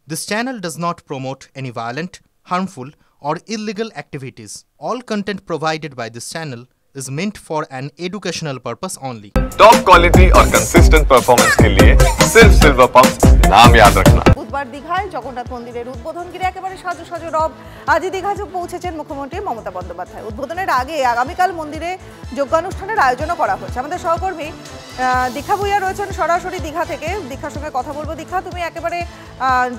This channel does not promote any violent, harmful, or illegal activities. All content provided by this channel is meant for an educational purpose only. Top quality और consistent performance के लिए सिर्फ silver pumps नाम याद रखना। বুধবার দীঘায় জগন্নাথ মন্দিরের উদ্বোধন ঘিরে একেবারে সাজো সাজো রব আজই দীঘায় পৌঁছেছেন মুখ্যমন্ত্রী মমতা বন্দ্যোপাধ্যায়। উদ্বোধনের আগে আগামীকাল মন্দিরে যজ্ঞানুষ্ঠানের আয়োজনও করা হয়েছে। আমাদের সহকর্মী দীঘা ভূঁইয়া রয়েছেন সরাসরি দীঘা থেকে। দীঘার সঙ্গে কথা বলবো। দীঘা, তুমি একেবারে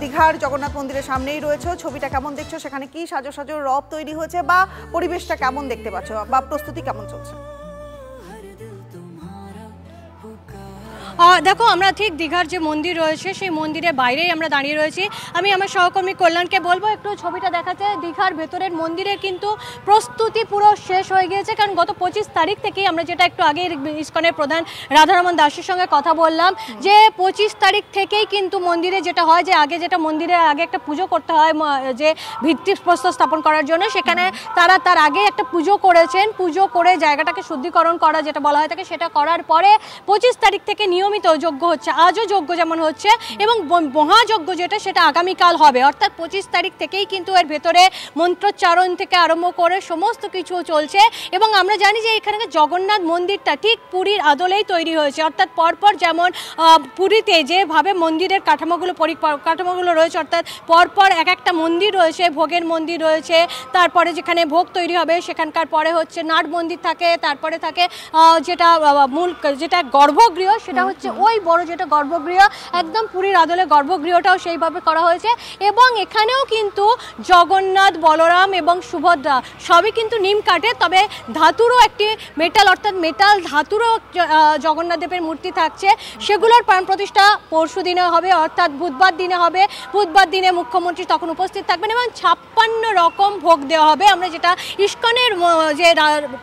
দীঘার জগন্নাথ মন্দিরের সামনেই রয়েছো, ছবিটা কেমন দেখছো? সেখানে কি সাজো সাজো রব তৈরি হয়েছে বা পরিবেশটা কেমন দেখতে পাচ্ছ বা প্রস্তুতি কেমন চলছে? দেখো, আমরা ঠিক দীঘার যে মন্দির রয়েছে সেই মন্দিরের বাইরেই আমরা দাঁড়িয়ে রয়েছি। আমি আমার সহকর্মী কল্যাণকে বলবো একটু ছবিটা দেখাতে। দীঘার ভেতরের মন্দিরের কিন্তু প্রস্তুতি পুরো শেষ হয়ে গিয়েছে, কারণ গত 25 তারিখ থেকেই আমরা যেটা একটু আগে ইসকনের প্রধান রাধারমন দাসের সঙ্গে কথা বললাম যে 25 তারিখ থেকেই কিন্তু মন্দিরে যেটা হয় যে আগে যেটা মন্দিরের আগে একটা পুজো করতে হয় যে ভিত্তিপ্রস্তর স্থাপন করার জন্য, সেখানে তারা তার আগে একটা পুজো করেছেন। পুজো করে জায়গাটাকে শুদ্ধিকরণ করা যেটা বলা হয় থাকে, সেটা করার পরে 25 তারিখ থেকে নিয়মিত যজ্ঞ হচ্ছে। আজও যজ্ঞ যেমন হচ্ছে এবং মহাযজ্ঞ যেটা সেটা আগামীকাল হবে, অর্থাৎ 25 তারিখ থেকেই কিন্তু এর ভেতরে মন্ত্রোচ্চারণ থেকে আরম্ভ করে সমস্ত কিছু চলছে। এবং আমরা জানি যে এখানে জগন্নাথ মন্দিরটা ঠিক পুরীর আদলেই তৈরি হয়েছে, অর্থাৎ পরপর যেমন পুরীতে যেভাবে মন্দিরের কাঠামোগুলো রয়েছে, অর্থাৎ পরপর এক একটা মন্দির রয়েছে, ভোগের মন্দির রয়েছে, তারপরে যেখানে ভোগ তৈরি হবে সেখানকার পরে হচ্ছে নাট মন্দির থাকে, তারপরে থাকে যেটা মূল যেটা গর্ভগৃহ, সেটা হচ্ছে ওই বড় যেটা গর্ভগৃহ, একদম পুরীর আদলে গর্ভগৃহটাও সেইভাবে করা হয়েছে। এবং এখানেও কিন্তু জগন্নাথ, বলরাম এবং সুভদ্রা সবই কিন্তু নিম কাঠে, তবে ধাতুরও একটি মেটাল অর্থাৎ মেটাল ধাতুরও জগন্নাথ দেবের মূর্তি থাকছে। সেগুলোর প্রাণ প্রতিষ্ঠা পরশু দিনে হবে, অর্থাৎ বুধবার দিনে হবে। বুধবার দিনে মুখ্যমন্ত্রী তখন উপস্থিত থাকবেন এবং 56 রকম ভোগ দেওয়া হবে। আমরা যেটা ইসকনের যে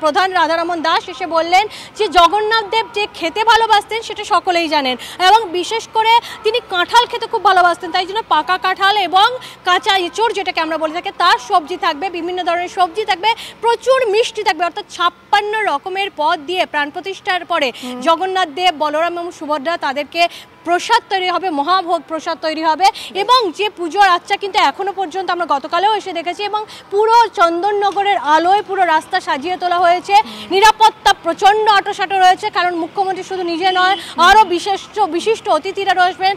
প্রধান রাধারমন দাস এসে বললেন যে জগন্নাথ দেব যে খেতে ভালোবাসতেন সেটা সকলেই জানেন, এবং বিশেষ করে তিনি কাঁঠাল খেতে খুব ভালোবাসতেন, তাই জন্য পাকা কাঁঠাল এবং কাঁচা এঁচড় যেটাকে আমরা বলে থাকি তার সবজি থাকবে, বিভিন্ন ধরনের সবজি থাকবে, প্রচুর মিষ্টি থাকবে, অর্থাৎ 56 রকমের পদ দিয়ে প্রাণ প্রতিষ্ঠার পরে জগন্নাথ দেব, বলরাম এবং সুভদ্রা তাদেরকে প্রসাদ তৈরি হবে, মহাভোগ প্রসাদ তৈরি হবে। এবং যে পুজোর আচ্ছা কিন্তু এখনো পর্যন্ত আমরা গতকালেও এসে দেখেছি, এবং পুরো চন্দননগরের আলোয় পুরো রাস্তা সাজিয়ে তোলা হয়েছে। নিরাপত্তা প্রচন্ড আঁটোসাঁটো রয়েছে, কারণ মুখ্যমন্ত্রী শুধু নিজে নয়, আরো বিশিষ্ট অতিথিরা রয়েছেন।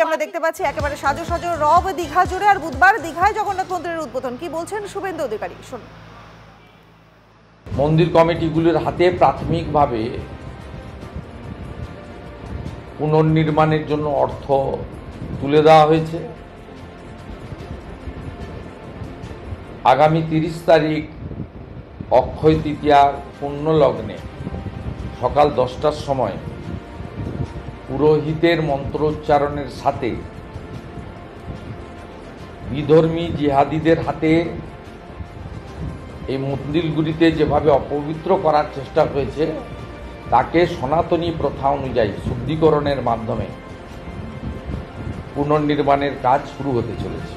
আমরা দেখতে পাচ্ছি একেবারে সাজো সাজো রব দীঘা জুড়ে। আর বুধবার দীঘায় জগন্নাথ মন্দিরের উদ্বোধন, কি বলছেন শুভেন্দু অধিকারী, শুনুন। মন্দির কমিটিগুলির হাতে প্রাথমিকভাবে পুনর্নির্মাণের জন্য অর্থ তুলে দেওয়া হয়েছে। আগামী 30 তারিখ অক্ষয় তৃতীয়ার পুণ্য লগ্নে সকাল 10টার সময় পুরোহিতের মন্ত্রোচ্চারণের সাথে বিধর্মী জিহাদিদের হাতে এই মন্দিরগুলিতে যেভাবে অপবিত্র করার চেষ্টা হয়েছে তাকে সনাতনী প্রথা অনুযায়ী শুদ্ধিকরণের মাধ্যমে পুনর্নির্মাণের কাজ শুরু হতে চলেছে।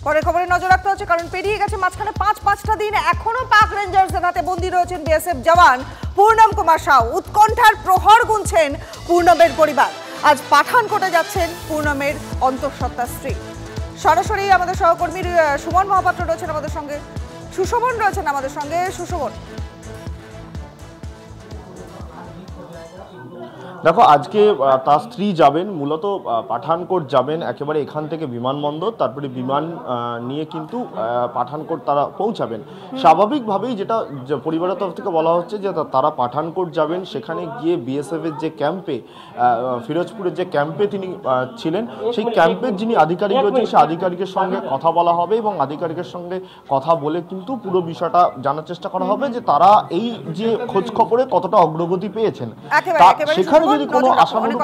পরের খবরে নজর রাখতে হচ্ছে, কারণ পেরিয়ে গেছে মাঝখানে পাঁচটা দিন, এখনো পাক রেঞ্জার্সের হাতে বন্দী রয়েছেন বিএসএফ জওয়ান পূর্ণম কুমার সাউ। উৎকণ্ঠার প্রহর গুনছেন পূর্ণমের পরিবার। আজ পাঠানকোটে যাচ্ছেন পূর্ণমের অন্তঃসত্ত্বা স্ত্রী। সরাসরি আমাদের সহকর্মী সুমন মহাপাত্র রয়েছেন আমাদের সঙ্গে, সুশোভন রয়েছেন আমাদের সঙ্গে। সুশোভন, দেখো, আজকে তার স্ত্রী যাবেন মূলত পাঠানকোট যাবেন, একেবারে এখান থেকে বিমানবন্দর, তারপরে বিমান নিয়ে কিন্তু পাঠানকোট তারা পৌঁছাবেন। স্বাভাবিকভাবেই যেটা পরিবারের তরফ থেকে বলা হচ্ছে যে তারা পাঠানকোট যাবেন, সেখানে গিয়ে বিএসএফের যে ক্যাম্পে, ফিরোজপুরের যে ক্যাম্পে তিনি ছিলেন, সেই ক্যাম্পের যিনি আধিকারিক রয়েছেন সেই আধিকারিকের সঙ্গে কথা বলা হবে এবং আধিকারিকের সঙ্গে কথা বলে কিন্তু পুরো বিষয়টা জানার চেষ্টা করা হবে যে তারা এই যে খোঁজ খবরে কতটা অগ্রগতি পেয়েছেন। সেখানে যদি কোনো আশানুরূপ